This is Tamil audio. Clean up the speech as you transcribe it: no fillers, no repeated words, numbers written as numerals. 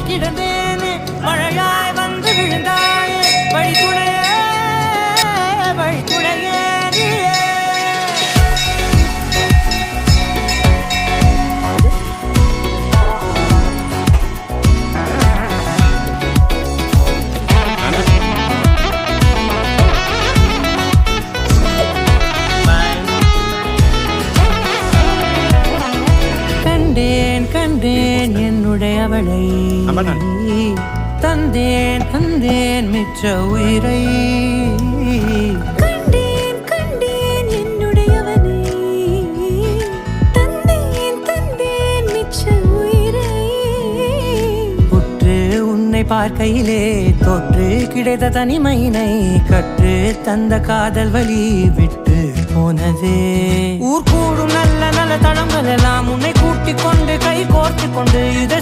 கிடந்தேனே மழையாய் வந்து விழுந்தாயே வழித்துணையே வழித்துணையே கண்டேன் என்னுடைய அவளை தந்தேன் தந்தேன் மிச்ச உயிரை கண்டேன் என்னுடையவனை தந்தேன் தந்தேன் மிச்ச உயிரை உற்று உன்னை பார்க்கையிலே தொற்று கிடைத்த தனிமையினை கற்று தந்த காதல் வழி விட்டு போனதே ஊர் கூடும் நல்ல நல்ல தளங்கள் எல்லாம் உன்னை கூட்டிக் கொண்டு கை கோர்த்து கொண்டு இதை